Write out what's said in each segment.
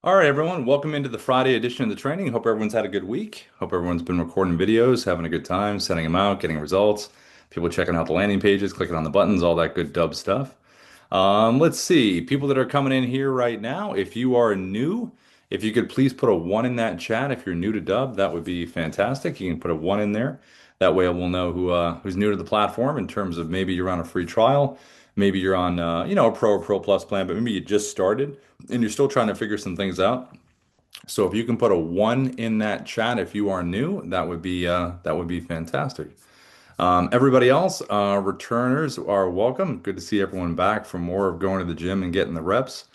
All right, everyone, welcome into the Friday edition of the training. Hope everyone's had a good week. Hope everyone's been recording videos, having a good time, sending them out, getting results, people checking out the landing pages, clicking on the buttons, all that good Dubb stuff. Let's see, people that are coming in here right now, if you are new, if you could please put a one in that chat. If you're new to Dubb, that would be fantastic. You can put a one in there. That way we'll know who's new to the platform in terms of maybe you're on a free trial, maybe you're on a Pro or Pro Plus plan, but maybe you just started and you're still trying to figure some things out. So if you can put a one in that chat if you are new, that would be fantastic. Everybody else, returners are welcome. Good to see everyone back for more of going to the gym and getting the reps.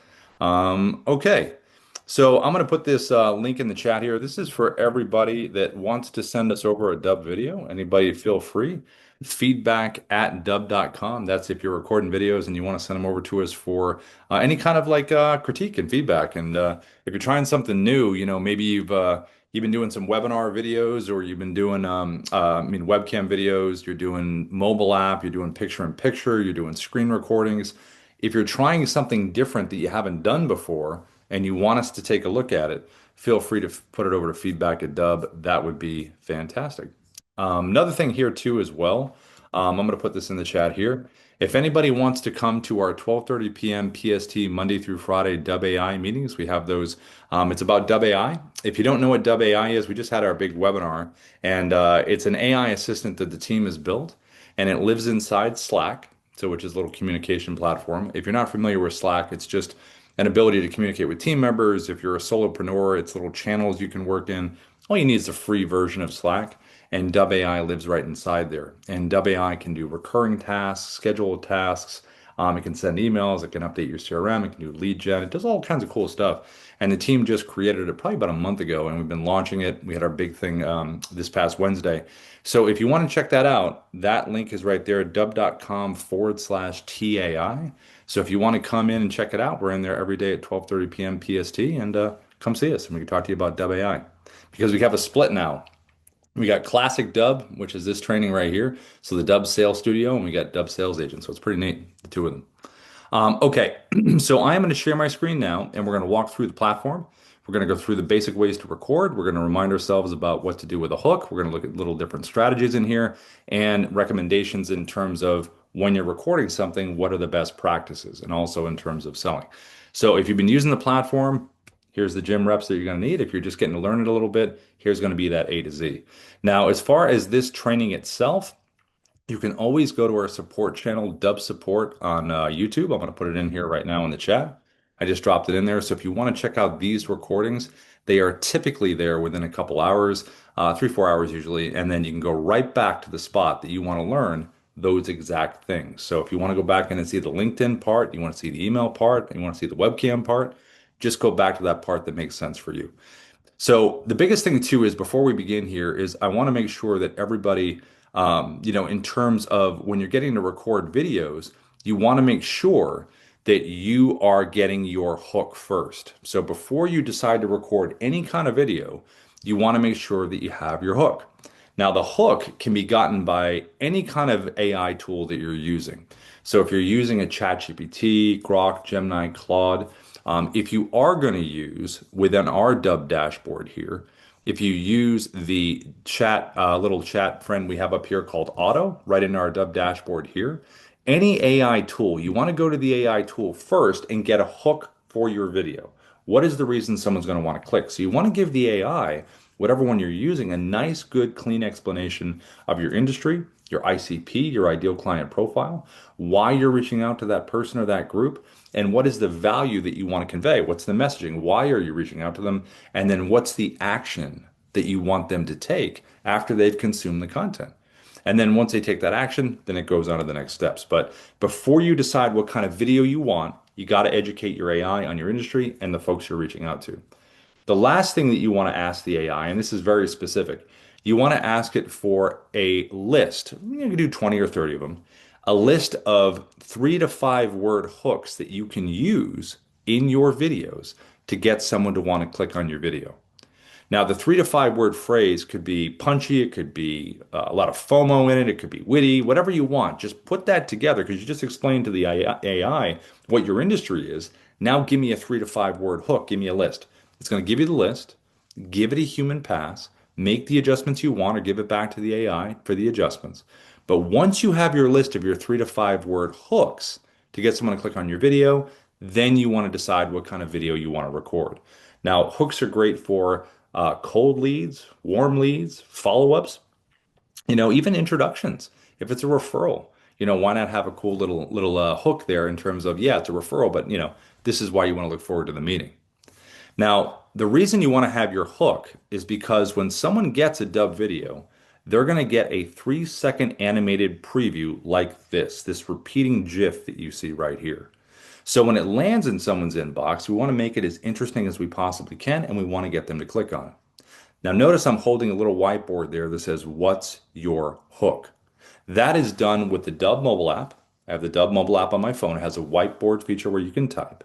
Okay, so I'm going to put this link in the chat here. This is for everybody that wants to send us over a Dubb video. Anybody feel free. Feedback@dubb.com. That's if you're recording videos and you want to send them over to us for any kind of like critique and feedback. And if you're trying something new, maybe you've been doing some webinar videos, or you've been doing webcam videos, you're doing mobile app, you're doing picture in picture, you're doing screen recordings. If you're trying something different that you haven't done before and you want us to take a look at it, feel free to put it over to feedback@Dubb. That would be fantastic. Another thing here too as well, I'm going to put this in the chat here. If anybody wants to come to our 12:30 p.m. PST Monday through Friday Dubb AI meetings, we have those. It's about Dubb AI. If you don't know what Dubb AI is, we just had our big webinar, and it's an AI assistant that the team has built, and it lives inside Slack, so which is a little communication platform. If you're not familiar with Slack, it's just an ability to communicate with team members. If you're a solopreneur, it's little channels you can work in. All you need is a free version of Slack, and Dubb AI lives right inside there. And Dubb AI can do recurring tasks, scheduled tasks. It can send emails. It can update your CRM. It can do lead gen. It does all kinds of cool stuff. And the team just created it probably about a month ago, and we've been launching it. We had our big thing this past Wednesday. So if you want to check that out, that link is right there, dubb.com/TAI. So if you want to come in and check it out, we're in there every day at 12:30 p.m. PST, and come see us, and we can talk to you about Dubb AI. Because we have a split now. We got Classic Dubb, which is this training right here. So the Dubb Sales Studio, and we got Dubb Sales Agent. So it's pretty neat, the two of them. Okay, so I am going to share my screen now, and we're going to walk through the platform. We're going to go through the basic ways to record. We're going to remind ourselves about what to do with a hook. We're going to look at little different strategies in here and recommendations in terms of when you're recording something, what are the best practices, and also in terms of selling. So if you've been using the platform, here's the gym reps that you're going to need. If you're just getting to learn it a little bit, here's going to be that A to Z. Now, as far as this training itself, you can always go to our support channel, Dubb Support on YouTube. I'm going to put it in here right now in the chat. I just dropped it in there. So if you want to check out these recordings, they are typically there within a couple hours, 3, 4 hours usually. And then you can go right back to the spot that you want to learn those exact things. So if you want to go back in and see the LinkedIn part, you want to see the email part, and you want to see the webcam part, just go back to that part that makes sense for you. So the biggest thing too is before we begin here is I want to make sure that everybody, in terms of when you're getting to record videos, you want to make sure that you are getting your hook first. So before you decide to record any kind of video, you want to make sure that you have your hook. Now, the hook can be gotten by any kind of AI tool that you're using. So if you're using a ChatGPT, Grok, Gemini, Claude, if you are going to use within our Dubb dashboard here, if you use the chat, little chat friend we have up here called Auto, right in our Dubb dashboard here, any AI tool, you want to go to the AI tool first and get a hook for your video. What is the reason someone's going to want to click? So you want to give the AI, whatever one you're using, a nice, good, clean explanation of your industry, your ICP, your ideal client profile, why you're reaching out to that person or that group, and what is the value that you want to convey? What's the messaging? Why are you reaching out to them? And then what's the action that you want them to take after they've consumed the content? And then once they take that action, then it goes on to the next steps. But before you decide what kind of video you want, you got to educate your AI on your industry and the folks you're reaching out to. The last thing that you want to ask the AI, and this is very specific, you want to ask it for a list. You can do 20 or 30 of them. A list of 3 to 5 word hooks that you can use in your videos to get someone to want to click on your video. Now, the 3 to 5 word phrase could be punchy, it could be a lot of FOMO in it, it could be witty, whatever you want. Just put that together because you just explained to the AI what your industry is. Now, give me a 3 to 5 word hook, give me a list. It's going to give you the list, give it a human pass, make the adjustments you want, or give it back to the AI for the adjustments. But once you have your list of your 3 to 5 word hooks to get someone to click on your video, then you want to decide what kind of video you want to record. Now, hooks are great for cold leads, warm leads, follow-ups, even introductions. If it's a referral, why not have a cool little hook there in terms of, yeah, it's a referral, but this is why you want to look forward to the meeting. Now, the reason you want to have your hook is because when someone gets a Dubb video, they're going to get a 3-second animated preview like this repeating GIF that you see right here. So when it lands in someone's inbox, we want to make it as interesting as we possibly can, and we want to get them to click on it. Now, notice I'm holding a little whiteboard there that says, "What's your hook?" That is done with the Dubb mobile app. I have the Dubb mobile app on my phone. It has a whiteboard feature where you can type.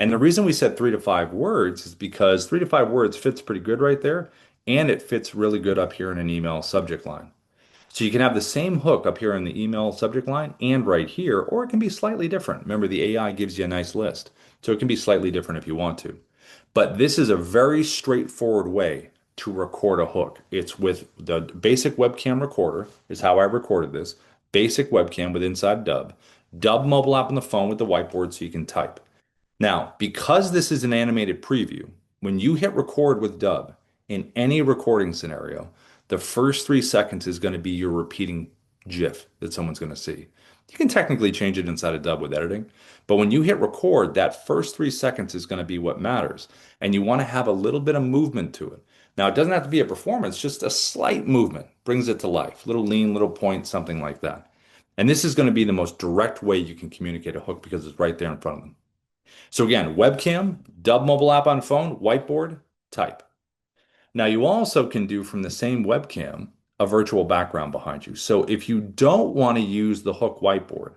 And the reason we said 3 to 5 words is because 3 to 5 words fits pretty good right there, and it fits really good up here in an email subject line. So you can have the same hook up here in the email subject line and right here, or it can be slightly different. Remember, the AI gives you a nice list, so it can be slightly different if you want to. But this is a very straightforward way to record a hook. It's with the basic webcam recorder, is how I recorded this. Basic webcam with inside Dubb. Dubb mobile app on the phone with the whiteboard so you can type. Now, because this is an animated preview, when you hit record with Dubb in any recording scenario, the first 3 seconds is going to be your repeating GIF that someone's going to see. You can technically change it inside of Dubb with editing, but when you hit record, that first 3 seconds is going to be what matters. And you want to have a little bit of movement to it. Now, it doesn't have to be a performance, just a slight movement brings it to life. Little lean, little point, something like that. And this is going to be the most direct way you can communicate a hook because it's right there in front of them. So again, webcam, Dubb mobile app on phone, whiteboard, type. Now you also can do from the same webcam a virtual background behind you. So if you don't want to use the hook whiteboard,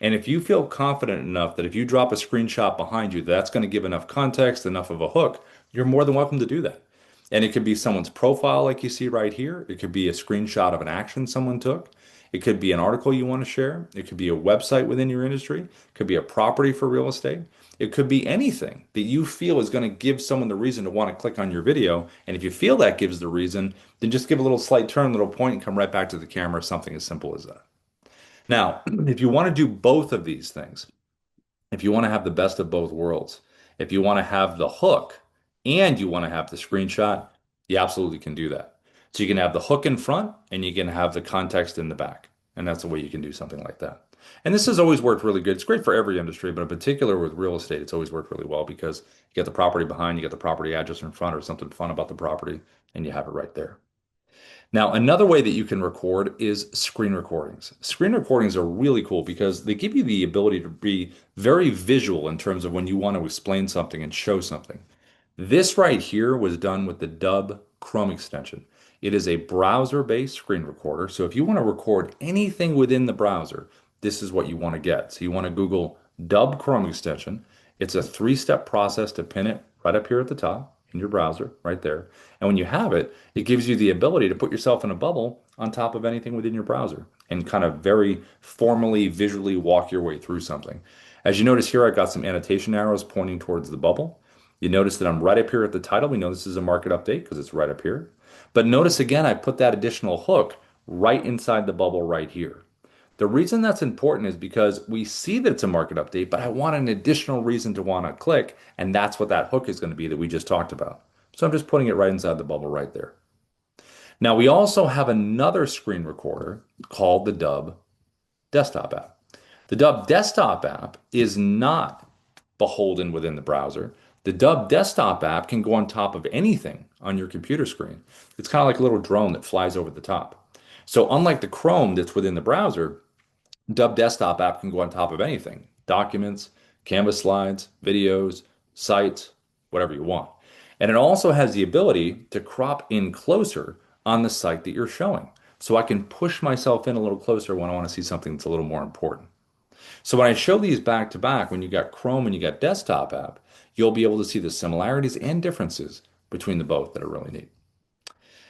and if you feel confident enough that if you drop a screenshot behind you, that's going to give enough context, enough of a hook, you're more than welcome to do that. And it could be someone's profile like you see right here. It could be a screenshot of an action someone took. It could be an article you want to share. It could be a website within your industry. It could be a property for real estate. It could be anything that you feel is going to give someone the reason to want to click on your video. And if you feel that gives the reason, then just give a little slight turn, little point, and come right back to the camera, something as simple as that. Now, if you want to do both of these things, if you want to have the best of both worlds, if you want to have the hook and you want to have the screenshot, you absolutely can do that. So you can have the hook in front and you can have the context in the back. And that's the way you can do something like that. And this has always worked really good. It's great for every industry, but in particular with real estate, it's always worked really well because you get the property behind, you get the property address in front or something fun about the property, and you have it right there. Now, another way that you can record is screen recordings. Screen recordings are really cool because they give you the ability to be very visual in terms of when you want to explain something and show something. This right here was done with the Dubb Chrome extension. It is a browser-based screen recorder. So if you want to record anything within the browser, this is what you want to get. So you want to Google Dubb Chrome extension. It's a 3-step process to pin it right up here at the top in your browser, right there. And when you have it, it gives you the ability to put yourself in a bubble on top of anything within your browser and kind of very formally, visually walk your way through something. As you notice here, I've got some annotation arrows pointing towards the bubble. You notice that I'm right up here at the title. We know this is a market update because it's right up here. But notice again, I put that additional hook right inside the bubble right here. The reason that's important is because we see that it's a market update, but I want an additional reason to want to click, and that's what that hook is going to be that we just talked about. So I'm just putting it right inside the bubble right there. Now we also have another screen recorder called the Dubb desktop app. The Dubb desktop app is not beholden within the browser. The Dubb desktop app can go on top of anything on your computer screen. It's kind of like a little drone that flies over the top. So unlike the Chrome that's within the browser, Dubb desktop app can go on top of anything, documents, Canvas slides, videos, sites, whatever you want. And it also has the ability to crop in closer on the site that you're showing. So I can push myself in a little closer when I want to see something that's a little more important. So when I show these back to back, when you got Chrome and you got desktop app, you'll be able to see the similarities and differences between the both that are really neat.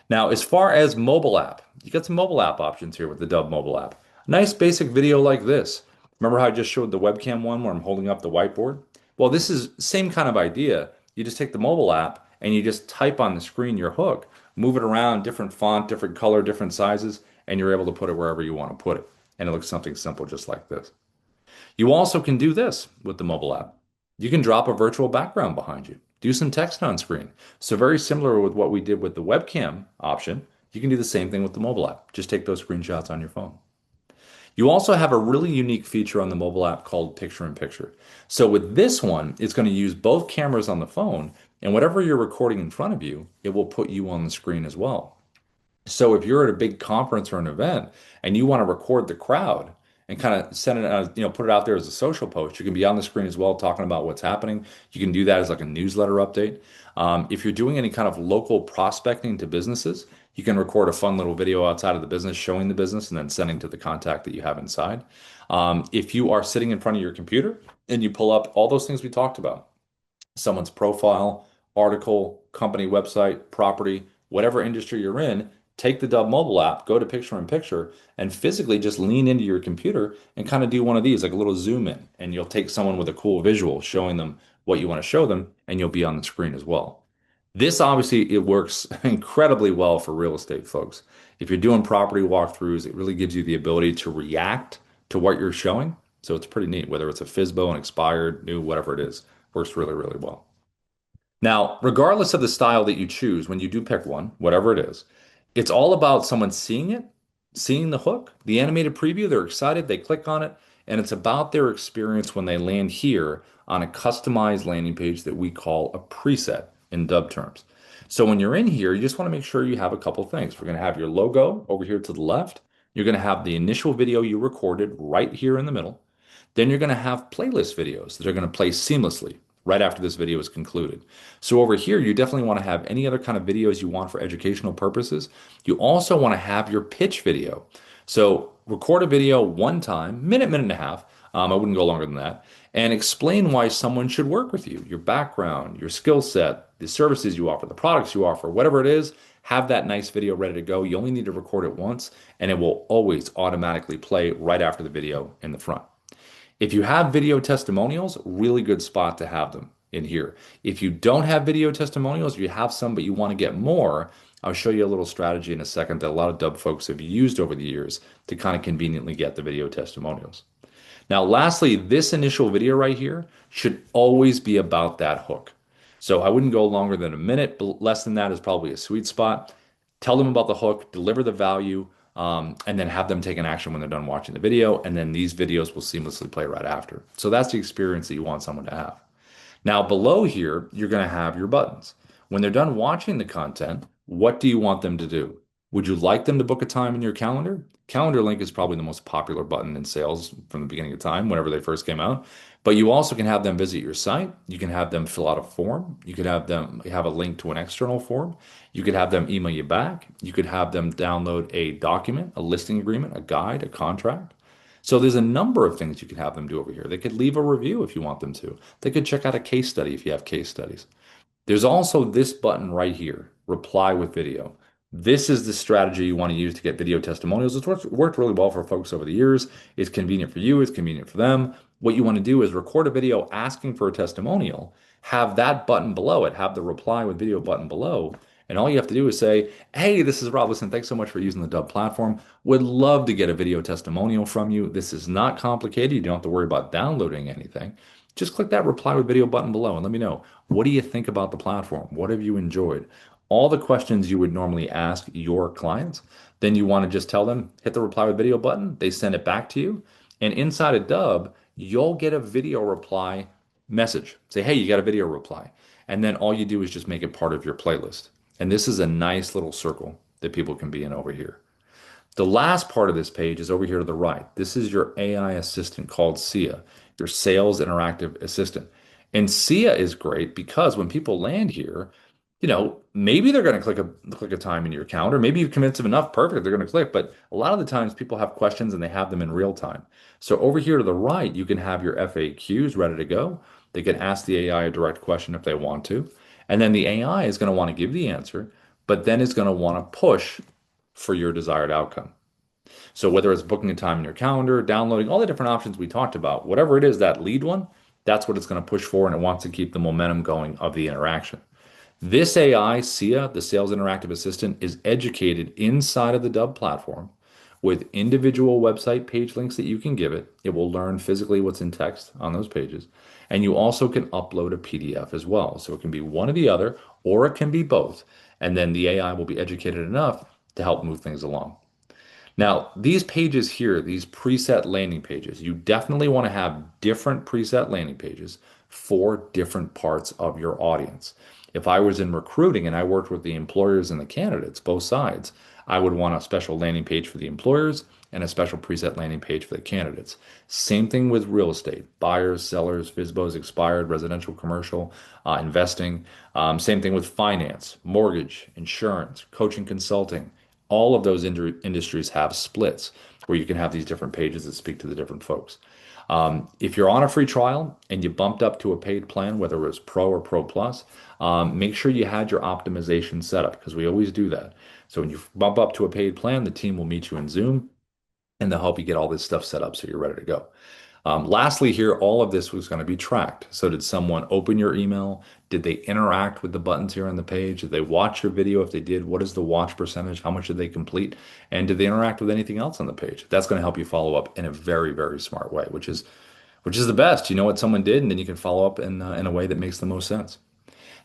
Now, as far as mobile app, you got some mobile app options here with the Dubb mobile app. Nice basic video like this. Remember how I just showed the webcam one where I'm holding up the whiteboard? Well, this is same kind of idea, You just take the mobile app and you just type on the screen your hook, move it around, different font, different color, different sizes, and you're able to put it wherever you want to put it. And it looks something simple just like this. You also can do this with the mobile app. You can drop a virtual background behind you, do some text on screen. So very similar with what we did with the webcam option, you can do the same thing with the mobile app. Just take those screenshots on your phone. You also have a really unique feature on the mobile app called picture in picture. So with this one, it's going to use both cameras on the phone, and whatever you're recording in front of you, it will put you on the screen as well. So if you're at a big conference or an event and you want to record the crowd and kind of send it, put it out there as a social post, you can be on the screen as well talking about what's happening. You can do that as like a newsletter update. If you're doing any kind of local prospecting to businesses, you can record a fun little video outside of the business showing the business and then sending to the contact that you have inside. If you are sitting in front of your computer and you pull up all those things we talked about, someone's profile, article, company website, property, whatever industry you're in, take the Dubb mobile app, go to picture in picture, and physically just lean into your computer and kind of do one of these, like a little zoom in, and you'll take someone with a cool visual showing them what you want to show them, and you'll be on the screen as well. This obviously it works incredibly well for real estate folks. If you're doing property walkthroughs, it really gives you the ability to react to what you're showing. So it's pretty neat, whether it's a FISBO, an expired, new, whatever it is, works really, really well. Now, regardless of the style that you choose, when you do pick one, whatever it is, it's all about someone seeing it, seeing the hook, the animated preview, they're excited, they click on it, and it's about their experience when they land here on a customized landing page that we call a preset in Dubb terms. So when you're in here, you just want to make sure you have a couple things. We're going to have your logo over here to the left. You're going to have the initial video you recorded right here in the middle. Then you're going to have playlist videos that are going to play seamlessly right after this video is concluded. So over here, you definitely want to have any other kind of videos you want for educational purposes. You also want to have your pitch video. So record a video one time, minute, minute and a half. I wouldn't go longer than that. And explain why someone should work with you, your background, your skill set, the services you offer, the products you offer, whatever it is, have that nice video ready to go. You only need to record it once, and it will always automatically play right after the video in the front. If you have video testimonials, really good spot to have them in here. If you don't have video testimonials, if you have some but you want to get more, I'll show you a little strategy in a second that a lot of Dubb folks have used over the years to kind of conveniently get the video testimonials. Now, lastly, this initial video right here should always be about that hook. So I wouldn't go longer than a minute, but less than that is probably a sweet spot. Tell them about the hook, deliver the value, and then have them take an action when they're done watching the video. And then these videos will seamlessly play right after. So that's the experience that you want someone to have. Now, below here, you're going to have your buttons. When they're done watching the content, what do you want them to do? Would you like them to book a time in your calendar? Calendar link is probably the most popular button in sales from the beginning of time, whenever they first came out. But you also can have them visit your site. You can have them fill out a form. You could have them have a link to an external form. You could have them email you back. You could have them download a document, a listing agreement, a guide, a contract. So there's a number of things you can have them do over here. They could leave a review if you want them to. They could check out a case study if you have case studies. There's also this button right here, reply with video. This is the strategy you want to use to get video testimonials. It's worked really well for folks over the years. It's convenient for you, it's convenient for them. What you want to do is record a video asking for a testimonial, have that button below it, have the reply with video button below, and all you have to do is say, hey, this is Rob. Listen, thanks so much for using the Dubb platform. Would love to get a video testimonial from you. This is not complicated. You don't have to worry about downloading anything. Just click that reply with video button below and let me know. What do you think about the platform? What have you enjoyed? All the questions you would normally ask your clients. Then you want to just tell them, hit the reply with video button. They send it back to you. And inside of Dubb, you'll get a video reply message. Say, hey, you got a video reply. And then all you do is just make it part of your playlist. And this is a nice little circle that people can be in over here. The last part of this page is over here to the right. This is your AI assistant called Sia, your sales interactive assistant. And Sia is great because when people land here, maybe they're going to click a time in your calendar. Maybe you've convinced them enough, perfect, they're going to click. But a lot of the times people have questions and they have them in real time. So over here to the right, you can have your FAQs ready to go. They can ask the AI a direct question if they want to. And then the AI is going to want to give the answer, but then it's going to want to push for your desired outcome. So whether it's booking a time in your calendar, downloading all the different options we talked about, whatever it is, that lead one, That's what it's going to push for, and it wants to keep the momentum going of the interaction. This AI, SIA, the Sales Interactive Assistant, is educated inside of the Dubb platform with individual website page links that you can give it. It will learn physically what's in text on those pages. And you also can upload a PDF as well. So it can be one or the other, or it can be both. And then the AI will be educated enough to help move things along. Now, these pages here, these preset landing pages, you definitely want to have different preset landing pages for different parts of your audience. If I was in recruiting and I worked with the employers and the candidates, both sides, I would want a special landing page for the employers and a special preset landing page for the candidates. Same thing with real estate, buyers, sellers, FSBOs, expired, residential, commercial, investing. Same thing with finance, mortgage, insurance, coaching, consulting. All of those industries have splits where you can have these different pages that speak to the different folks. If you're on a free trial and you bumped up to a paid plan, whether it was Pro or Pro Plus, make sure you had your optimization set up because we always do that. So when you bump up to a paid plan, the team will meet you in Zoom and they'll help you get all this stuff set up so you're ready to go. Lastly, here, all of this was going to be tracked. So, did someone open your email? Did they interact with the buttons here on the page? Did they watch your video? If they did, what is the watch percentage? How much did they complete? And did they interact with anything else on the page? That's going to help you follow up in a very, very smart way, which is the best. You know what someone did, and then you can follow up in a way that makes the most sense.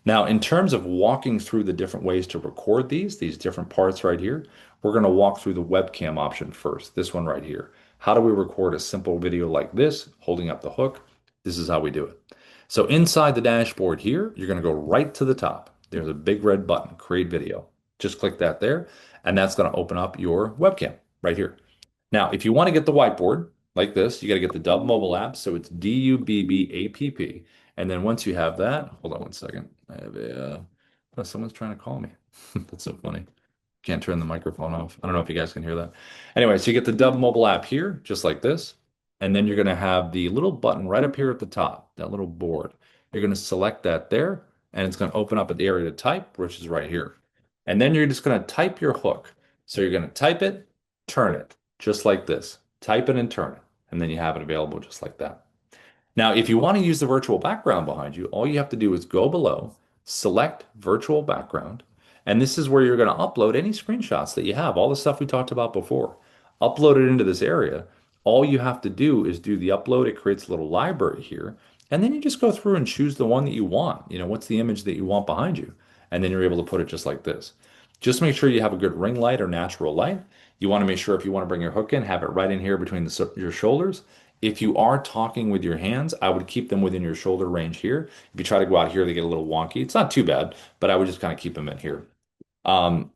Now, in terms of walking through the different ways to record these different parts right here, we're going to walk through the webcam option first, this one right here. How do we record a simple video like this, holding up the hook? This is how we do it. So inside the dashboard here, you're going to go right to the top. There's a big red button, Create Video. Just click that there, and that's going to open up your webcam right here. Now, if you want to get the whiteboard like this, you got to get the Dubb mobile app. So it's Dubbapp. And then once you have that, hold on one second. I have oh, someone's trying to call me. That's so funny. Can't turn the microphone off. I don't know if you guys can hear that. Anyway, so you get the Dubb mobile app here, just like this. And then you're going to have the little button right up here at the top, that little board. You're going to select that there, and it's going to open up at the area to type, which is right here. And then you're just going to type your hook. So you're going to type it, turn it, just like this. Type it and turn it. And then you have it available just like that. Now, if you want to use the virtual background behind you, all you have to do is go below, select virtual background, and this is where you're going to upload any screenshots that you have, all the stuff we talked about before. Upload it into this area. All you have to do is do the upload. It creates a little library here, and then you just go through and choose the one that you want. You know, what's the image that you want behind you? And then you're able to put it just like this. Just make sure you have a good ring light or natural light. You want to make sure if you want to bring your hook in, have it right in here between your shoulders. If you are talking with your hands, I would keep them within your shoulder range here. If you try to go out here, they get a little wonky. It's not too bad, but I would just kind of keep them in here.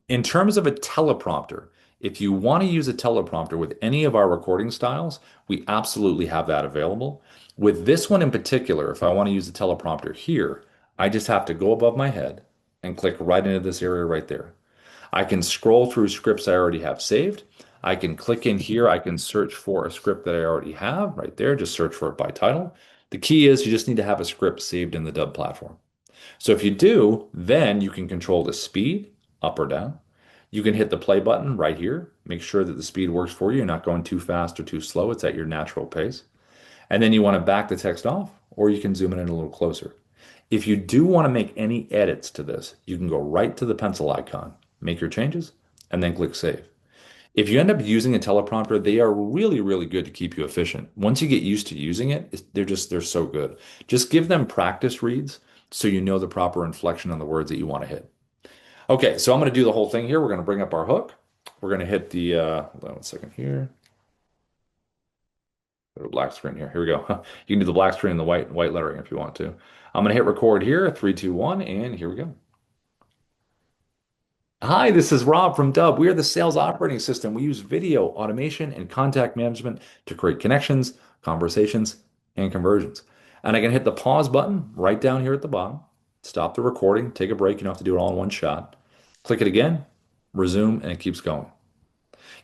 In terms of a teleprompter, if you want to use a teleprompter with any of our recording styles, we absolutely have that available. With this one in particular, if I want to use the teleprompter here, I just have to go above my head and click right into this area right there. I can scroll through scripts I already have saved. I can click in here. I can search for a script that I already have right there. Just search for it by title. The key is you just need to have a script saved in the Dubb platform. So if you do, then you can control the speed up or down. You can hit the play button right here. Make sure that the speed works for you. You're not going too fast or too slow. It's at your natural pace. And then you want to back the text off, or you can zoom in a little closer. If you do want to make any edits to this, you can go right to the pencil icon, make your changes, and then click save. If you end up using a teleprompter, they are really, really good to keep you efficient. Once you get used to using it, they're so good. Just give them practice reads so you know the proper inflection on the words that you want to hit. Okay, so I'm going to do the whole thing here. We're going to bring up our hook. We're going to hit the, hold on one second here. Go to black screen here. Here we go. You can do the black screen and the white lettering if you want to. I'm going to hit record here, 3, 2, 1, and here we go. Hi, this is Rob from Dubb. We are the sales operating system. We use video, automation, and contact management to create connections, conversations, and conversions. And I can hit the pause button right down here at the bottom. Stop the recording, take a break. You don't have to do it all in one shot. Click it again, resume, and it keeps going.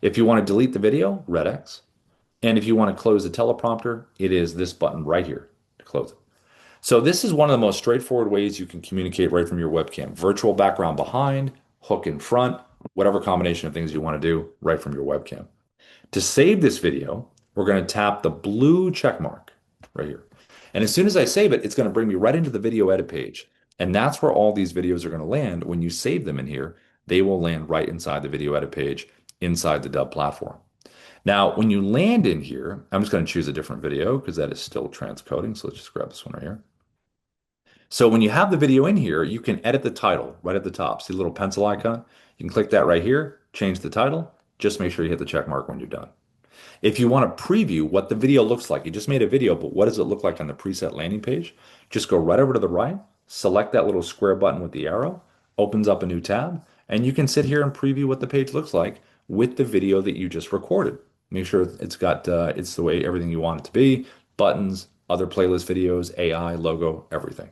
If you want to delete the video, red X. And if you want to close the teleprompter, it is this button right here to close it. So this is one of the most straightforward ways you can communicate right from your webcam. Virtual background behind, hook in front, whatever combination of things you want to do right from your webcam. To save this video, we're going to tap the blue check mark right here. And as soon as I save it, it's going to bring me right into the video edit page. And that's where all these videos are going to land. When you save them in here, they will land right inside the video edit page inside the Dubb platform. Now, when you land in here, I'm just going to choose a different video because that is still transcoding. So let's just grab this one right here. So when you have the video in here, you can edit the title right at the top. See the little pencil icon? You can click that right here, change the title. Just make sure you hit the check mark when you're done. If you want to preview what the video looks like, you just made a video, but what does it look like on the preset landing page? Just go right over to the right, select that little square button with the arrow, opens up a new tab, and you can sit here and preview what the page looks like with the video that you just recorded. Make sure it's the way everything you want it to be, buttons, other playlist videos, AI, logo, everything.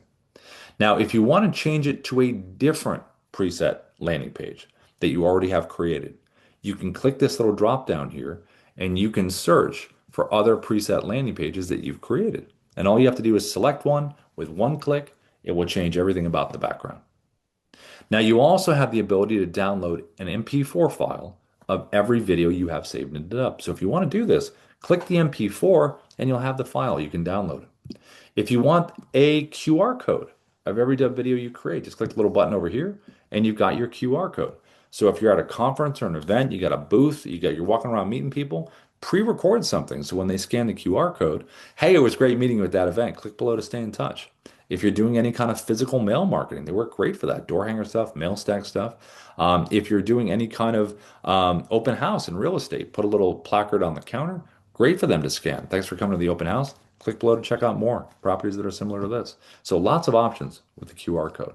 Now, if you want to change it to a different preset landing page that you already have created, you can click this little drop down here and you can search for other preset landing pages that you've created. And all you have to do is select one with one click. It will change everything about the background. Now, you also have the ability to download an MP4 file of every video you have saved into Dubb. So if you want to do this, click the MP4 and you'll have the file. You can download it. If you want a QR code of every Dubb video you create, just click the little button over here and you've got your QR code. So if you're at a conference or an event, you got a booth, you're walking around meeting people, pre-record something. So when they scan the QR code, hey, it was great meeting you at that event. Click below to stay in touch. If you're doing any kind of physical mail marketing, they work great for that. Door hanger stuff, mail stack stuff. If you're doing any kind of open house in real estate, put a little placard on the counter. Great for them to scan. Thanks for coming to the open house. Click below to check out more properties that are similar to this. So lots of options with the QR code.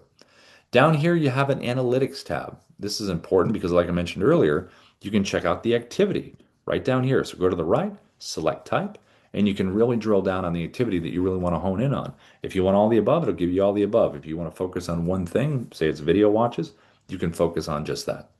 Down here, you have an analytics tab. This is important because, like I mentioned earlier, you can check out the activity right down here. So go to the right, select type, and you can really drill down on the activity that you really want to hone in on. If you want all the above, it'll give you all the above. If you want to focus on one thing, say it's video watches, you can focus on just that.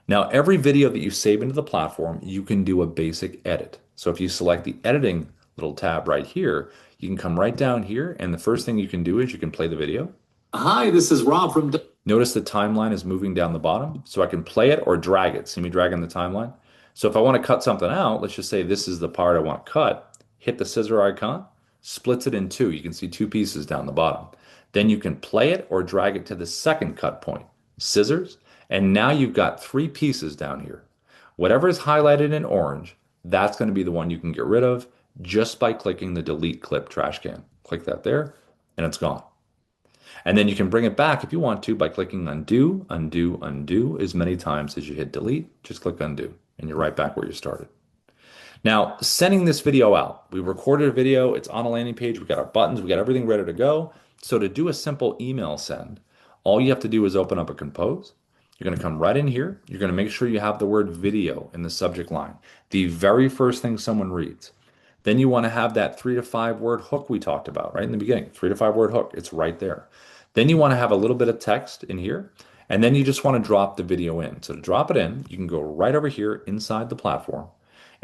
Now, every video that you save into the platform, you can do a basic edit. So if you select the editing little tab right here, you can come right down here, and the first thing you can do is you can play the video. Hi, this is Rob from. Notice the timeline is moving down the bottom, so I can play it or drag it. See me dragging the timeline? So if I want to cut something out, let's just say this is the part I want to cut, hit the scissor icon, splits it in two. You can see two pieces down the bottom. Then you can play it or drag it to the second cut point, scissors, and now you've got three pieces down here. Whatever is highlighted in orange, that's going to be the one you can get rid of just by clicking the delete clip trash can. Click that there, and it's gone. And then you can bring it back if you want to by clicking undo, undo, undo as many times as you hit delete. Just click undo, and you're right back where you started. Now, sending this video out, we recorded a video, it's on a landing page, we got our buttons, we got everything ready to go. So to do a simple email send, all you have to do is open up a compose. You're going to come right in here. You're going to make sure you have the word video in the subject line, the very first thing someone reads. Then you want to have that 3 to 5 word hook we talked about right in the beginning, 3 to 5 word hook. It's right there. Then you want to have a little bit of text in here, and then you just want to drop the video in. So to drop it in, you can go right over here inside the platform,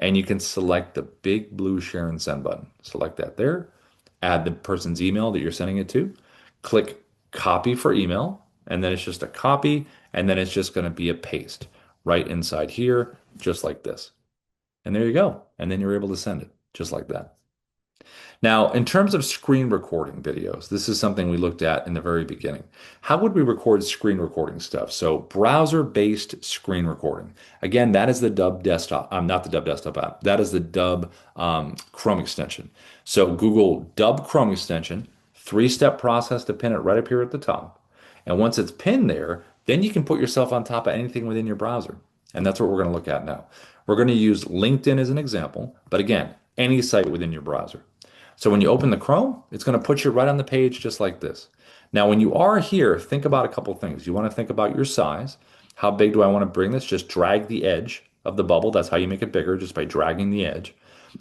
and you can select the big blue share and send button. Select that there, add the person's email that you're sending it to, click copy for email, and then it's just a copy, and then it's just going to be a paste right inside here, just like this. And there you go. And then you're able to send it just like that. Now, in terms of screen recording videos, this is something we looked at in the very beginning. How would we record screen recording stuff? So browser-based screen recording. Again, that is the Dubb desktop, not the Dubb desktop app. That is the Dubb Chrome extension. So Google Dubb Chrome extension, 3-step process to pin it right up here at the top. And once it's pinned there, then you can put yourself on top of anything within your browser. And that's what we're going to look at now. We're going to use LinkedIn as an example, but again, any site within your browser. So when you open the Chrome, it's going to put you right on the page just like this. Now, when you are here, think about a couple things. You want to think about your size. How big do I want to bring this? Just drag the edge of the bubble. That's how you make it bigger, just by dragging the edge.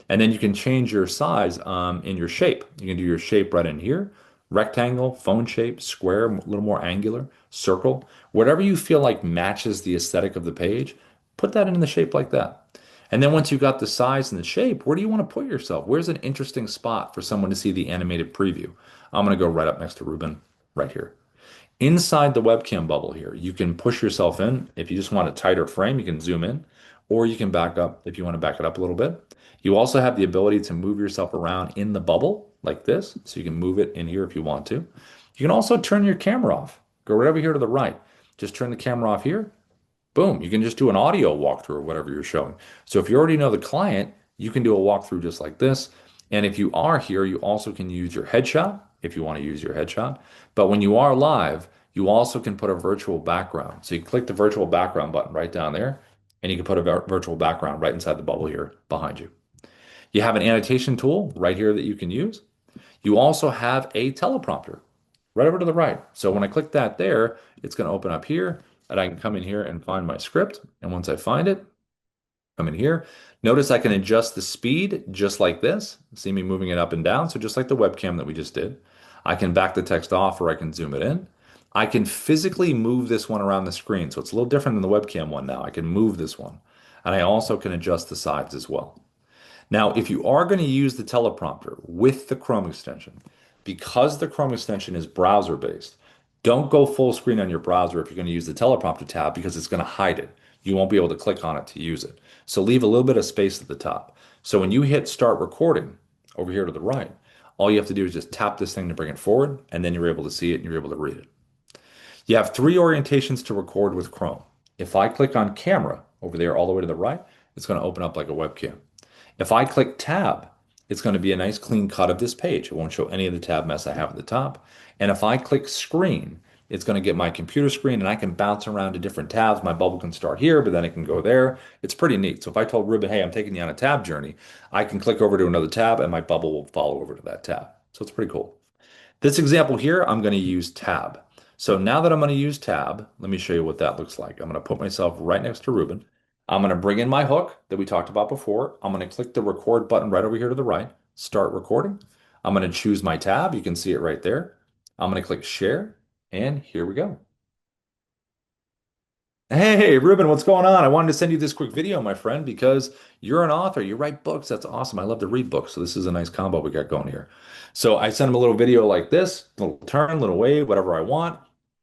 And then you can change your size in your shape. You can do your shape right in here. Rectangle, phone shape, square, a little more angular, circle. Whatever you feel like matches the aesthetic of the page, put that in the shape like that. And then once you've got the size and the shape, where do you want to put yourself? Where's an interesting spot for someone to see the animated preview? I'm going to go right up next to Ruben, right here. Inside the webcam bubble here, you can push yourself in. If you just want a tighter frame, you can zoom in, or you can back up if you want to back it up a little bit. You also have the ability to move yourself around in the bubble like this, so you can move it in here if you want to. You can also turn your camera off. Go right over here to the right. Just turn the camera off here. Boom. You can just do an audio walkthrough or whatever you're showing. So if you already know the client, you can do a walkthrough just like this. And if you are here, you also can use your headshot if you want to use your headshot. But when you are live, you also can put a virtual background. So you click the virtual background button right down there, and you can put a virtual background right inside the bubble here behind you. You have an annotation tool right here that you can use. You also have a teleprompter right over to the right. So when I click that there, it's going to open up here and I can come in here and find my script. And once I find it, come in here. Notice I can adjust the speed just like this. See me moving it up and down. So just like the webcam that we just did. I can back the text off or I can zoom it in. I can physically move this one around the screen. So it's a little different than the webcam one now. I can move this one. And I also can adjust the sides as well. Now, if you are going to use the teleprompter with the Chrome extension, because the Chrome extension is browser based, don't go full screen on your browser if you're going to use the teleprompter tab because it's going to hide it. You won't be able to click on it to use it. So leave a little bit of space at the top. So when you hit start recording over here to the right, all you have to do is just tap this thing to bring it forward, and then you're able to see it and you're able to read it. You have three orientations to record with Chrome. If I click on camera over there all the way to the right, it's going to open up like a webcam. If I click tab, it's going to be a nice clean cut of this page. It won't show any of the tab mess I have at the top. And if I click screen, it's going to get my computer screen and I can bounce around to different tabs. My bubble can start here, but then it can go there. It's pretty neat. So if I told Ruben, hey, I'm taking you on a tab journey, I can click over to another tab and my bubble will follow over to that tab. So it's pretty cool. This example here, I'm going to use tab. So now that I'm going to use tab, let me show you what that looks like. I'm going to put myself right next to Ruben. I'm going to bring in my hook that we talked about before. I'm going to click the record button right over here to the right, start recording. I'm going to choose my tab. You can see it right there. I'm going to click share, and here we go. Hey, Ruben, what's going on? I wanted to send you this quick video, my friend, because you're an author. You write books. That's awesome. I love to read books. So this is a nice combo we got going here. So I sent him a little video like this, little turn, little wave, whatever I want.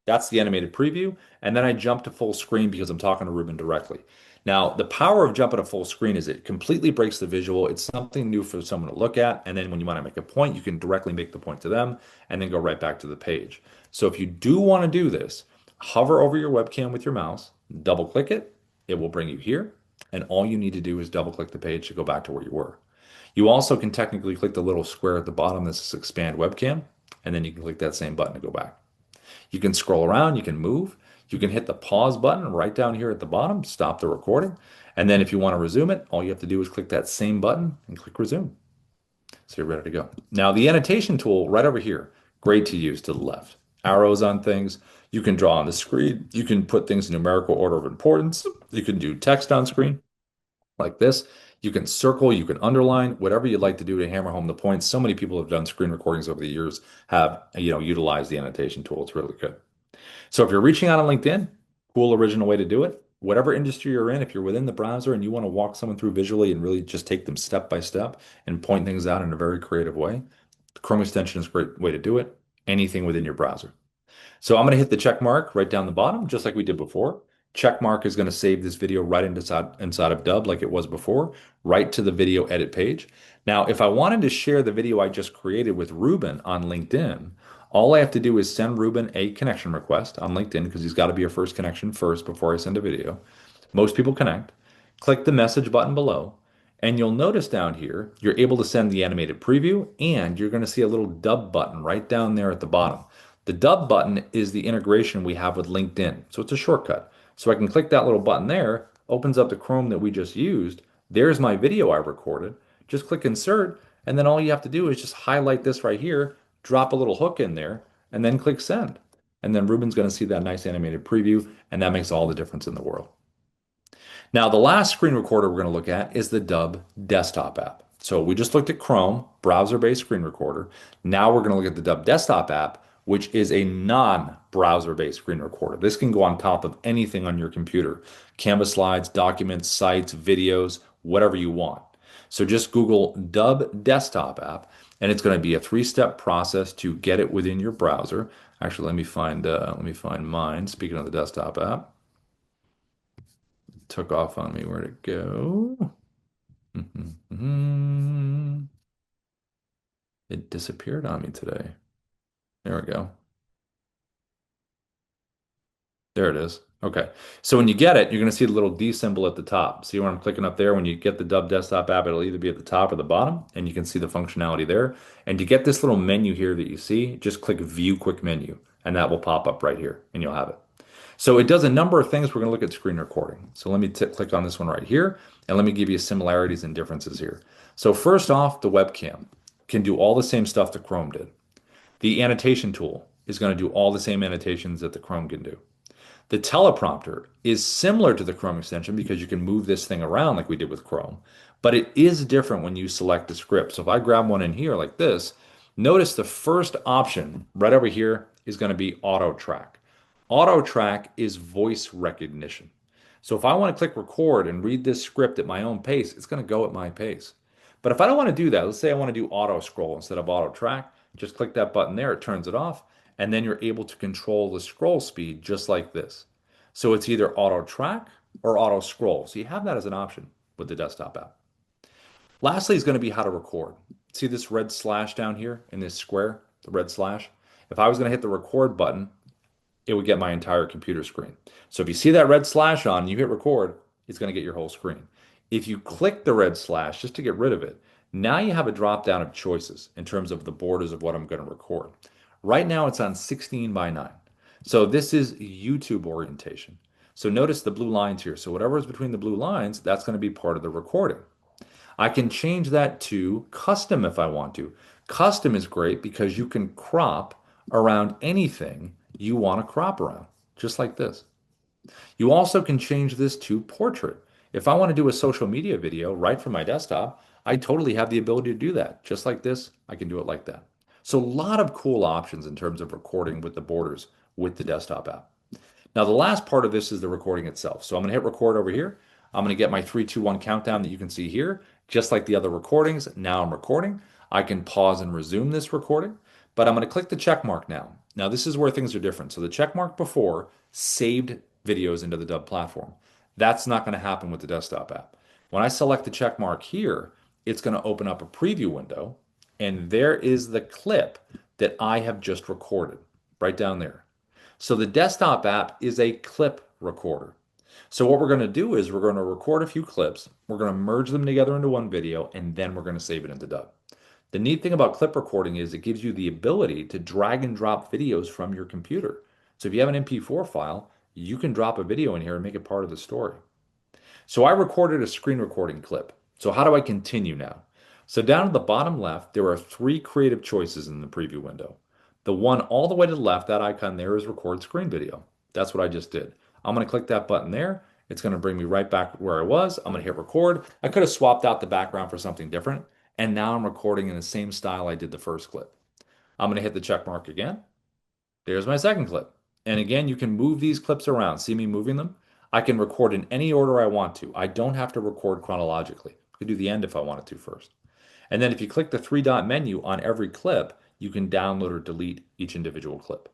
That's the animated preview. And then I jump to full screen because I'm talking to Ruben directly. Now, the power of jumping to full screen is it completely breaks the visual. It's something new for someone to look at. And then when you want to make a point, you can directly make the point to them and then go right back to the page. So if you do want to do this, hover over your webcam with your mouse, double click it, it will bring you here, and all you need to do is double click the page to go back to where you were. You also can technically click the little square at the bottom that says expand webcam, and then you can click that same button to go back. You can scroll around, you can move, you can hit the pause button right down here at the bottom, stop the recording, and then if you want to resume it, all you have to do is click that same button and click resume. So you're ready to go. Now, the annotation tool right over here, great to use to the left. Arrows on things. You can draw on the screen. You can put things in numerical order of importance. You can do text on screen like this. You can circle, you can underline, whatever you'd like to do to hammer home the points. So many people have done screen recordings over the years, have, utilized the annotation tool. It's really good. So if you're reaching out on LinkedIn, cool original way to do it. Whatever industry you're in, if you're within the browser and you want to walk someone through visually and really just take them step by step and point things out in a very creative way, the Chrome extension is a great way to do it. Anything within your browser. So I'm going to hit the check mark right down the bottom, just like we did before. Check mark is going to save this video right inside of Dubb like it was before, right to the video edit page. Now, if I wanted to share the video I just created with Ruben on LinkedIn, all I have to do is send Ruben a connection request on LinkedIn because he's got to be a first connection first before I send a video. Most people connect. Click the message button below, and you'll notice down here, you're able to send the animated preview, and you're going to see a little Dubb button right down there at the bottom. The Dubb button is the integration we have with LinkedIn, so it's a shortcut. So I can click that little button there, opens up the Chrome that we just used. There's my video I recorded. Just click insert, and then all you have to do is just highlight this right here, drop a little hook in there, and then click send. And then Ruben's going to see that nice animated preview, and that makes all the difference in the world. Now, the last screen recorder we're going to look at is the Dubb desktop app. So we just looked at Chrome, browser-based screen recorder. Now we're going to look at the Dubb desktop app, which is a non-browser-based screen recorder. This can go on top of anything on your computer. Canvas slides, documents, sites, videos, whatever you want. So just Google Dubb desktop app, and it's going to be a three-step process to get it within your browser. Actually, let me find mine. Speaking of the desktop app, took off on me. Where'd it go? It disappeared on me today. There we go. There it is. Okay. So when you get it, you're going to see the little D symbol at the top. See where I'm clicking up there? When you get the Dubb desktop app, it'll either be at the top or the bottom, and you can see the functionality there. And to get this little menu here that you see, just click View Quick Menu, and that will pop up right here, and you'll have it. So it does a number of things. We're going to look at screen recording. So let me click on this one right here, and let me give you similarities and differences here. So first off, the webcam can do all the same stuff that Chrome did. The annotation tool is going to do all the same annotations that the Chrome can do. The teleprompter is similar to the Chrome extension because you can move this thing around like we did with Chrome, but it is different when you select a script. So if I grab one in here like this, notice the first option right over here is going to be auto track. Auto track is voice recognition. So if I want to click record and read this script at my own pace, it's going to go at my pace. But if I don't want to do that, let's say I want to do auto scroll instead of auto track, just click that button there, it turns it off, and then you're able to control the scroll speed just like this. So it's either auto track or auto scroll. So you have that as an option with the desktop app. Lastly is going to be how to record. See this red slash down here in this square, the red slash? If I was going to hit the record button, it would get my entire computer screen. So if you see that red slash on, you hit record, it's going to get your whole screen. If you click the red slash just to get rid of it, now you have a drop down of choices in terms of the borders of what I'm going to record. Right now it's on 16 by 9. So this is YouTube orientation. So notice the blue lines here. So whatever is between the blue lines, that's going to be part of the recording. I can change that to custom if I want to. Custom is great because you can crop around anything you want to crop around, just like this. You also can change this to portrait. If I want to do a social media video right from my desktop, I totally have the ability to do that. Just like this, I can do it like that. So a lot of cool options in terms of recording with the borders with the desktop app. Now, the last part of this is the recording itself. So I'm going to hit record over here. I'm going to get my 3, 2, 1 countdown that you can see here. Just like the other recordings, now I'm recording. I can pause and resume this recording, but I'm going to click the check mark now. Now, this is where things are different. So the check mark before saved videos into the Dubb platform. That's not going to happen with the desktop app. When I select the check mark here, it's going to open up a preview window, and there is the clip that I have just recorded right down there. So the desktop app is a clip recorder. So what we're going to do is we're going to record a few clips, we're going to merge them together into one video, and then we're going to save it into Dubb. The neat thing about clip recording is it gives you the ability to drag and drop videos from your computer. So if you have an MP4 file, you can drop a video in here and make it part of the story. So I recorded a screen recording clip. So how do I continue now? So down at the bottom left, there are 3 creative choices in the preview window. The one all the way to the left, that icon there is record screen video. That's what I just did. I'm going to click that button there. It's going to bring me right back where I was. I'm going to hit record. I could have swapped out the background for something different. And now I'm recording in the same style I did the first clip. I'm going to hit the check mark again. There's my second clip. And again, you can move these clips around. See me moving them? I can record in any order I want to. I don't have to record chronologically. I could do the end if I wanted to first. And then if you click the 3-dot menu on every clip, you can download or delete each individual clip.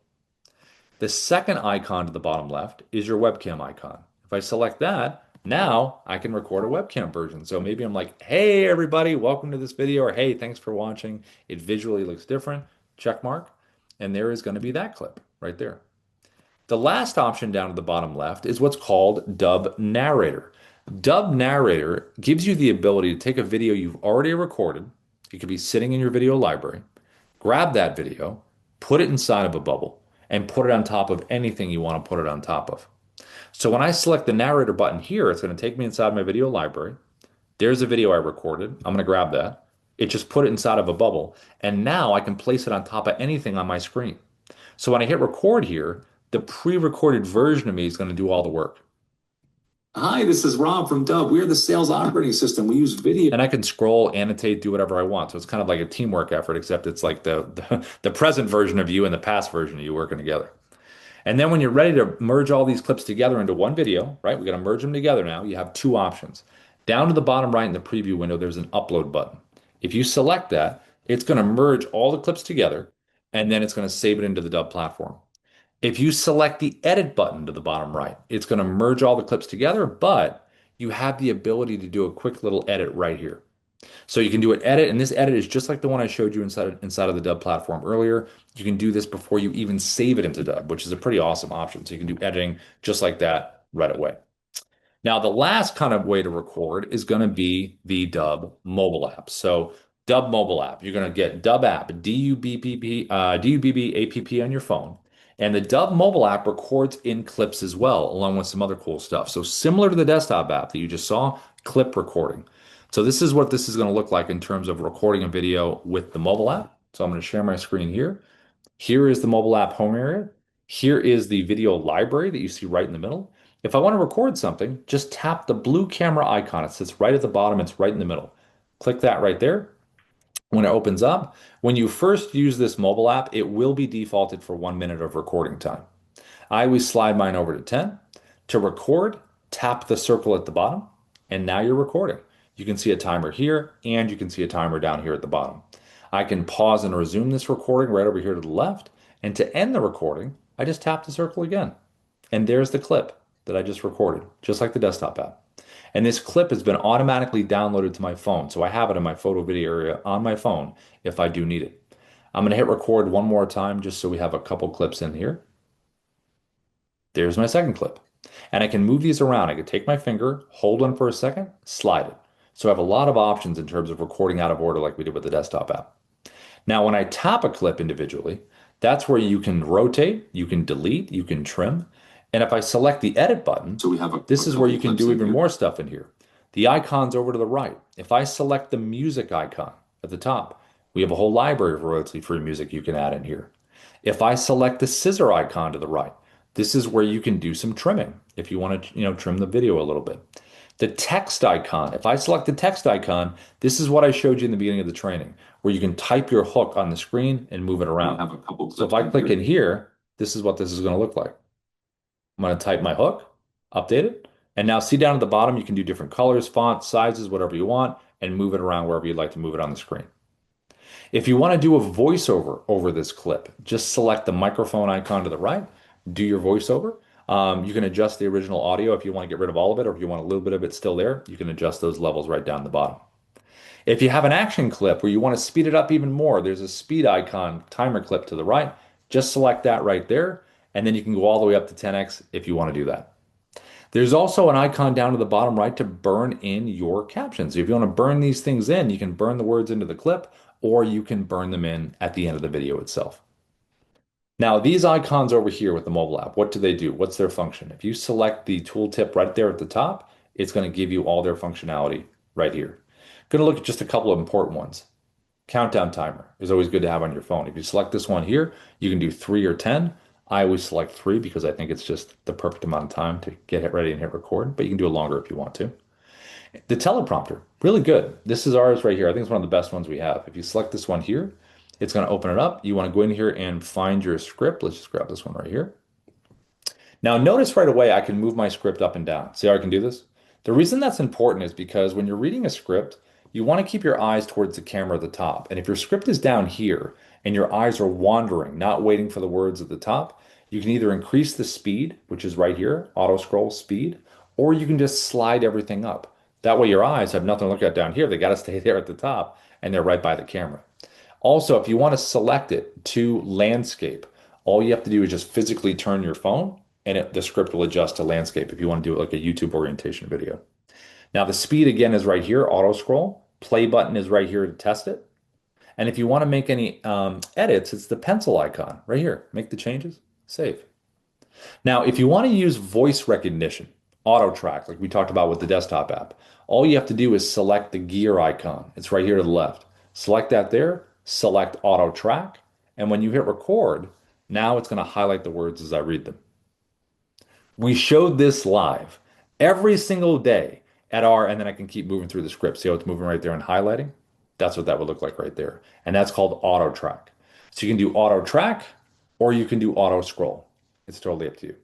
The second icon to the bottom left is your webcam icon. If I select that, now I can record a webcam version. So maybe I'm like, hey, everybody, welcome to this video, or hey, thanks for watching. It visually looks different. Check mark. And there is going to be that clip right there. The last option down at the bottom left is what's called Dubb Narrator. Dubb Narrator gives you the ability to take a video you've already recorded. It could be sitting in your video library. Grab that video, put it inside of a bubble, and put it on top of anything you want to put it on top of. So when I select the narrator button here, it's going to take me inside my video library. There's a video I recorded. I'm going to grab that. It just put it inside of a bubble. And now I can place it on top of anything on my screen. So when I hit record here, the pre-recorded version of me is going to do all the work. Hi, this is Rob from Dubb. We are the sales operating system. We use video. And I can scroll, annotate, do whatever I want. So it's kind of like a teamwork effort, except it's like the present version of you and the past version of you working together. And then when you're ready to merge all these clips together into one video, right? We got to merge them together now. You have 2 options. Down to the bottom right in the preview window, there's an upload button. If you select that, it's going to merge all the clips together, and then it's going to save it into the Dubb platform. If you select the edit button to the bottom right, it's going to merge all the clips together, but you have the ability to do a quick little edit right here. So you can do an edit, and this edit is just like the one I showed you inside of the Dubb platform earlier. You can do this before you even save it into Dubb, which is a pretty awesome option. So you can do editing just like that right away. Now, the last kind of way to record is going to be the Dubb mobile app. So, Dubb mobile app, you're going to get Dubb app, D-U-B-B-A-P-P on your phone. And the Dubb mobile app records in clips as well, along with some other cool stuff. So, similar to the desktop app that you just saw, clip recording. So, this is what this is going to look like in terms of recording a video with the mobile app. So, I'm going to share my screen here. Here is the mobile app home area. Here is the video library that you see right in the middle. If I want to record something, just tap the blue camera icon. It sits right at the bottom, it's right in the middle. Click that right there. When it opens up, when you first use this mobile app, it will be defaulted for 1 minute of recording time. I always slide mine over to 10. To record, tap the circle at the bottom, and now you're recording. You can see a timer here, and you can see a timer down here at the bottom. I can pause and resume this recording right over here to the left, and to end the recording, I just tap the circle again. And there's the clip that I just recorded, just like the desktop app. And this clip has been automatically downloaded to my phone, so I have it in my photo video area on my phone if I do need it. I'm going to hit record one more time just so we have a couple clips in here. There's my second clip. And I can move these around. I can take my finger, hold one for a second, slide it. So I have a lot of options in terms of recording out of order like we did with the desktop app. Now, when I tap a clip individually, that's where you can rotate, you can delete, you can trim. And if I select the edit button, So we have this is where you can clips do in even here. more stuff in here. The icon's over to the right. If I select the music icon at the top, we have a whole library of royalty-free music you can add in here. If I select the scissor icon to the right, this is where you can do some trimming if you want to, trim the video a little bit. The text icon, if I select the text icon, this is what I showed you in the beginning of the training, where you can type your hook on the screen and move it We around. have a couple So if clips I in click here. in here, this is what this is going to look like. I'm going to type my hook, update it, and now see down at the bottom, you can do different colors, fonts, sizes, whatever you want, and move it around wherever you'd like to move it on the screen. If you want to do a voiceover over this clip, just select the microphone icon to the right, do your voiceover. You can adjust the original audio if you want to get rid of all of it, or if you want a little bit of it still there, you can adjust those levels right down the bottom. If you have an action clip where you want to speed it up even more, there's a speed icon timer clip to the right. Just select that right there, and then you can go all the way up to 10x if you want to do that. There's also an icon down to the bottom right to burn in your captions. If you want to burn these things in, you can burn the words into the clip, or you can burn them in at the end of the video itself. Now, these icons over here with the mobile app, what do they do? What's their function? If you select the tooltip right there at the top, it's going to give you all their functionality right here. Going to look at just a couple of important ones. Countdown timer is always good to have on your phone. If you select this one here, you can do 3 or 10. I always select 3 because I think it's just the perfect amount of time to get it ready and hit record, but you can do it longer if you want to. The teleprompter, really good. This is ours right here. I think it's one of the best ones we have. If you select this one here, it's going to open it up. You want to go in here and find your script. Let's just grab this one right here. Now, notice right away I can move my script up and down. See how I can do this? The reason that's important is because when you're reading a script, you want to keep your eyes towards the camera at the top. And if your script is down here and your eyes are wandering, not waiting for the words at the top, you can either increase the speed, which is right here, auto scroll speed, or you can just slide everything up. That way your eyes have nothing to look at down here. They got to stay there at the top and they're right by the camera. Also, if you want to select it to landscape, all you have to do is just physically turn your phone and the script will adjust to landscape if you want to do it like a YouTube orientation video. Now, the speed again is right here, auto scroll. Play button is right here to test it. And if you want to make any edits, it's the pencil icon right here. Make the changes, save. Now, if you want to use voice recognition, auto track, like we talked about with the desktop app, all you have to do is select the gear icon. It's right here to the left. Select that there, select auto track, and when you hit record, now it's going to highlight the words as I read them. We showed this live every single day at our, and then I can keep moving through the script. See how it's moving right there and highlighting? That's what that would look like right there. And that's called auto track. So you can do auto track or you can do auto scroll. It's totally up to you.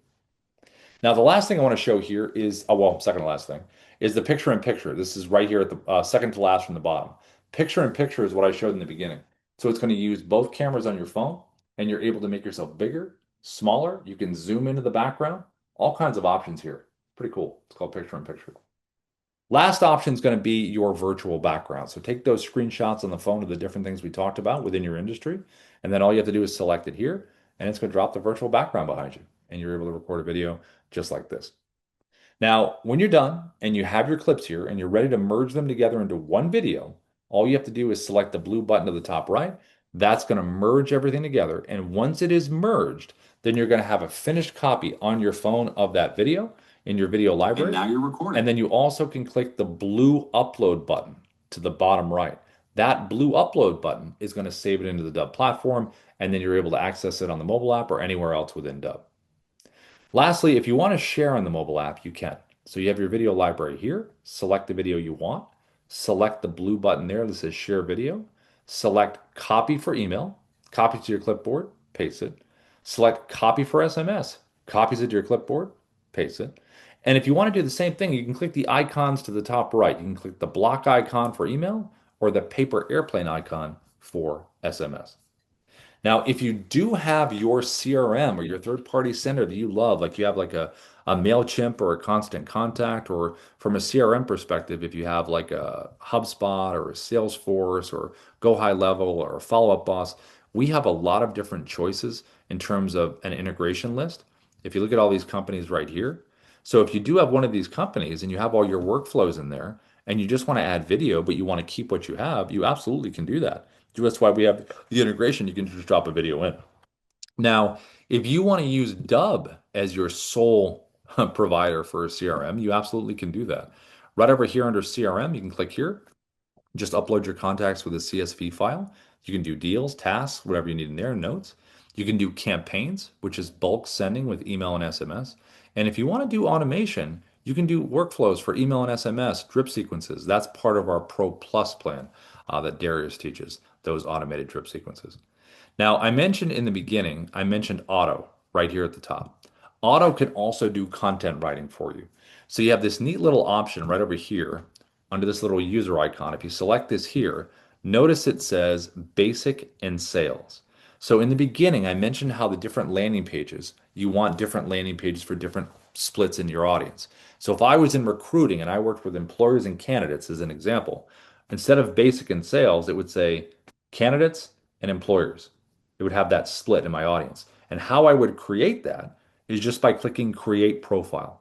Now, the last thing I want to show here is, oh, well, second to last thing, is the picture in picture. This is right here at the second to last from the bottom. Picture in picture is what I showed in the beginning. So it's going to use both cameras on your phone, and you're able to make yourself bigger, smaller. You can zoom into the background, all kinds of options here. Pretty cool. It's called picture in picture. Last option is going to be your virtual background. So take those screenshots on the phone of the different things we talked about within your industry, and then all you have to do is select it here, and it's going to drop the virtual background behind you, and you're able to record a video just like this. Now, when you're done and you have your clips here and you're ready to merge them together into one video, all you have to do is select the blue button to the top right. That's going to merge everything together. And once it is merged, then you're going to have a finished copy on your phone of that video in your video library. And now you're recording. And then you also can click the blue upload button to the bottom right. That blue upload button is going to save it into the Dubb platform, and then you're able to access it on the mobile app or anywhere else within Dubb. Lastly, if you want to share on the mobile app, you can. So you have your video library here, select the video you want, select the blue button there that says share video, select copy for email, copy to your clipboard, paste it, select copy for SMS, copies it to your clipboard, paste it. And if you want to do the same thing, you can click the icons to the top right. You can click the block icon for email or the paper airplane icon for SMS. Now, if you do have your CRM or your third-party sender that you love, like you have like a MailChimp or a Constant Contact, or from a CRM perspective, if you have like a HubSpot or a Salesforce or Go High Level or a Follow Up Boss, we have a lot of different choices in terms of an integration list. If you look at all these companies right here, so if you do have one of these companies and you have all your workflows in there and you just want to add video, but you want to keep what you have, you absolutely can do that. That's why we have the integration. You can just drop a video in. Now, if you want to use Dubb as your sole provider for a CRM, you absolutely can do that. Right over here under CRM, you can click here, just upload your contacts with a CSV file. You can do deals, tasks, whatever you need in there, notes. You can do campaigns, which is bulk sending with email and SMS. And if you want to do automation, you can do workflows for email and SMS, drip sequences. That's part of our Pro Plus plan that Darius teaches, those automated drip sequences. Now, I mentioned in the beginning, I mentioned Auto right here at the top. Auto can also do content writing for you. So you have this neat little option right over here under this little user icon. If you select this here, notice it says basic and sales. So in the beginning, I mentioned how the different landing pages, you want different landing pages for different splits in your audience. So if I was in recruiting and I worked with employers and candidates as an example, instead of basic and sales, it would say candidates and employers. It would have that split in my audience. And how I would create that is just by clicking create profile.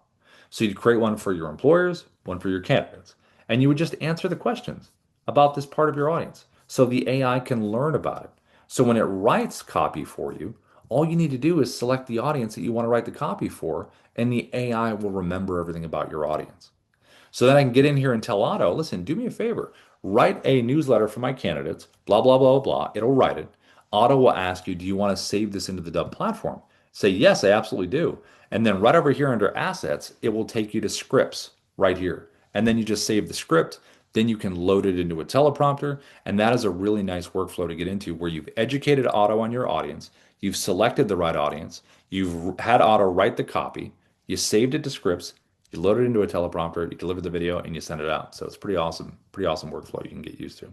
So you'd create one for your employers, one for your candidates, and you would just answer the questions about this part of your audience so the AI can learn about it. So when it writes copy for you, all you need to do is select the audience that you want to write the copy for, and the AI will remember everything about your audience. So then I can get in here and tell Otto, listen, do me a favor, write a newsletter for my candidates, blah, blah, blah, blah. It'll write it. Otto will ask you, do you want to save this into the Dubb platform? Say, yes, I absolutely do. And then right over here under assets, it will take you to scripts right here. And then you just save the script. Then you can load it into a teleprompter. And that is a really nice workflow to get into where you've educated Otto on your audience. You've selected the right audience. You've had Otto write the copy. You saved it to scripts. You load it into a teleprompter. You deliver the video and you send it out. So it's pretty awesome workflow you can get used to.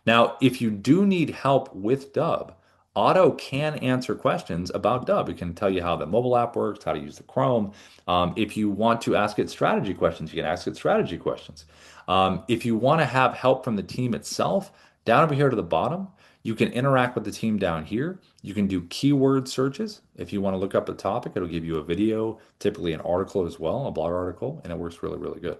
Now, if you do need help with Dubb, Otto can answer questions about Dubb. It can tell you how the mobile app works, how to use the Chrome. If you want to ask it strategy questions, you can ask it strategy questions. If you want to have help from the team itself, down over here to the bottom, you can interact with the team down here. You can do keyword searches. If you want to look up a topic, it'll give you a video, typically an article as well, a blog article, and it works really, really good.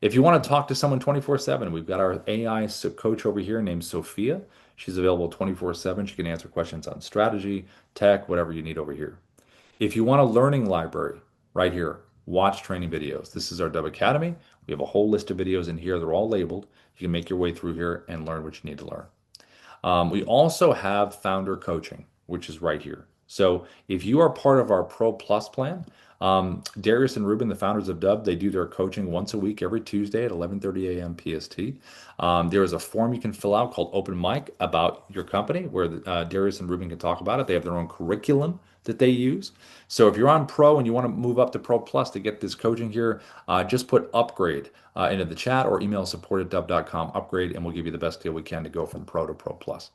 If you want to talk to someone 24/7, we've got our AI coach over here named Sophia. She's available 24/7. She can answer questions on strategy, tech, whatever you need over here. If you want a learning library, right here, watch training videos. This is our Dubb Academy. We have a whole list of videos in here. They're all labeled. You can make your way through here and learn what you need to learn. We also have founder coaching, which is right here. So if you are part of our Pro Plus plan, Darius and Ruben, the founders of Dubb, they do their coaching once a week, every Tuesday at 11:30 a.m. PST. There is a form you can fill out called Open Mic about your company where Darius and Ruben can talk about it. They have their own curriculum that they use. So if you're on Pro and you want to move up to Pro Plus to get this coaching here, just put upgrade into the chat or email support@dubb.com upgrade, and we'll give you the best deal we can to go from Pro to Pro Plus.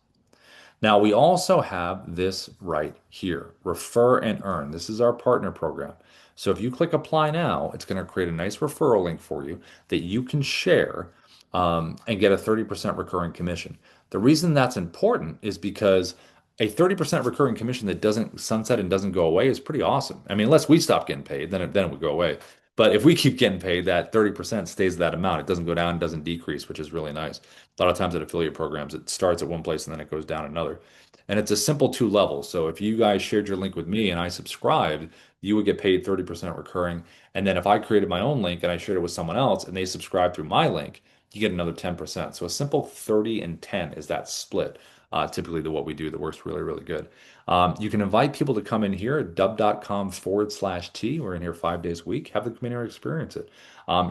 Now, we also have this right here, Refer and Earn. This is our partner program. So if you click apply now, it's going to create a nice referral link for you that you can share and get a 30% recurring commission. The reason that's important is because a 30% recurring commission that doesn't sunset and doesn't go away is pretty awesome. I mean, unless we stop getting paid, then it would go away. But if we keep getting paid, that 30% stays that amount. It doesn't go down, it doesn't decrease, which is really nice. A lot of times at affiliate programs, it starts at one place and then it goes down another. And it's a simple two levels. So if you guys shared your link with me and I subscribed, you would get paid 30% recurring. And then if I created my own link and I shared it with someone else and they subscribe through my link, you get another 10%. So a simple 30 and 10 is that split, typically what we do that works really, really good. You can invite people to come in here at dubb.com/T. We're in here 5 days a week. Have them come in here and experience it.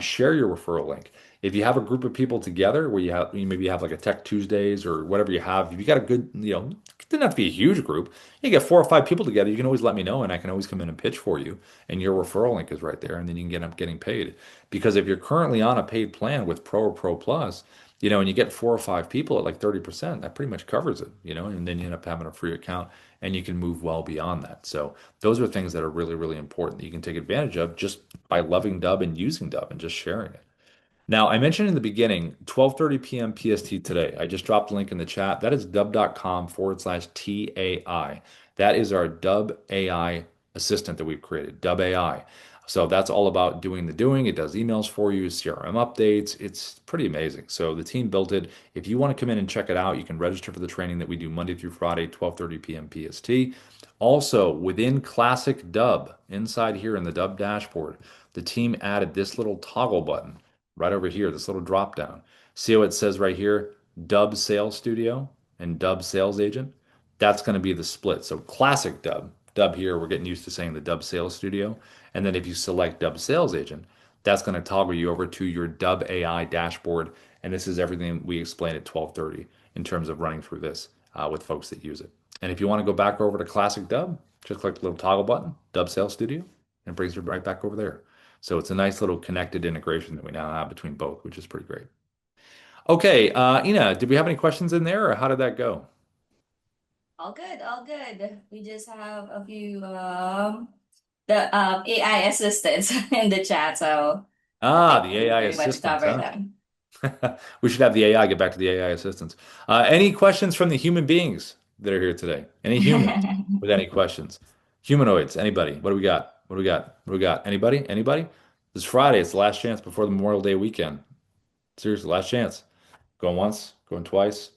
Share your referral link. If you have a group of people together where you maybe have like a Tech Tuesdays or whatever you have, if you got a good, it doesn't have to be a huge group. You get 4 or 5 people together, you can always let me know and I can always come in and pitch for you. And your referral link is right there, and then you can get up getting paid. Because if you're currently on a paid plan with Pro or Pro Plus, and you get 4 or 5 people at like 30%, that pretty much covers it, and then you end up having a free account and you can move well beyond that. So those are things that are really, really important that you can take advantage of just by loving Dubb and using Dubb and just sharing it. Now, I mentioned in the beginning, 12:30 p.m. PST today. I just dropped a link in the chat. That is dubb.com/TAI. That is our Dubb AI assistant that we've created, Dubb AI. So that's all about doing the doing. It does emails for you, CRM updates. It's pretty amazing. So the team built it. If you want to come in and check it out, you can register for the training that we do Monday through Friday, 12:30 p.m. PST. Also, within Classic Dubb, inside here in the Dubb dashboard, the team added this little toggle button right over here, this little drop down. See how it says right here, Dubb Sales Studio and Dubb Sales Agent? That's going to be the split. So classic Dubb here, we're getting used to saying the Dubb Sales Studio. And then if you select Dubb Sales Agent, that's going to toggle you over to your Dubb AI dashboard. And this is everything we explained at 12:30 in terms of running through this with folks that use it. And if you want to go back over to Classic Dubb, just click the little toggle button, Dubb Sales Studio, and it brings you right back over there. So it's a nice little connected integration that we now have between both, which is pretty great. Okay, Ina, did we have any questions in there, or how did that go? All good, all good. We just have a few the AI assistants in the chat, so I Ah, think the we AI pretty much assistants, covered huh? them. We should have the AI get back to the AI assistants. Any questions from the human beings that are here today? Any humans with any questions? Humanoids, anybody? What do we got? What do we got? What do we got? Anybody? Anybody? This is Friday. It's the last chance before the Memorial Day weekend. Seriously, last chance. Going once, going twice.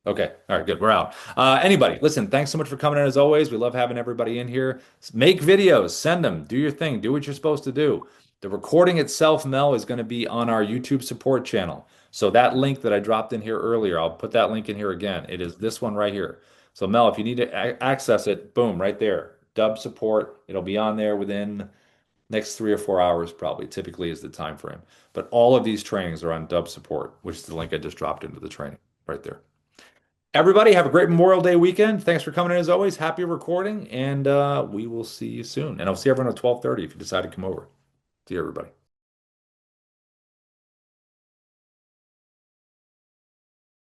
Okay. All right. Good. We're out. Anybody, listen, thanks so much for coming in as always. We love having everybody in here. Make videos, send them, do your thing, do what you're supposed to do. The recording itself, Mel, is going to be on our YouTube support channel. So that link that I dropped in here earlier, I'll put that link in here again. It is this one right here. So Mel, if you need to access it, boom, right there. Dubb support. It'll be on there within next 3 or 4 hours, probably. Typically is the time frame. But all of these trainings are on Dubb support, which is the link I just dropped into the training right there. Everybody, have a great Memorial Day weekend. Thanks for coming in as always. Happy recording, and we will see you soon. And I'll see everyone at 12:30 if you decide to come over. See you, everybody.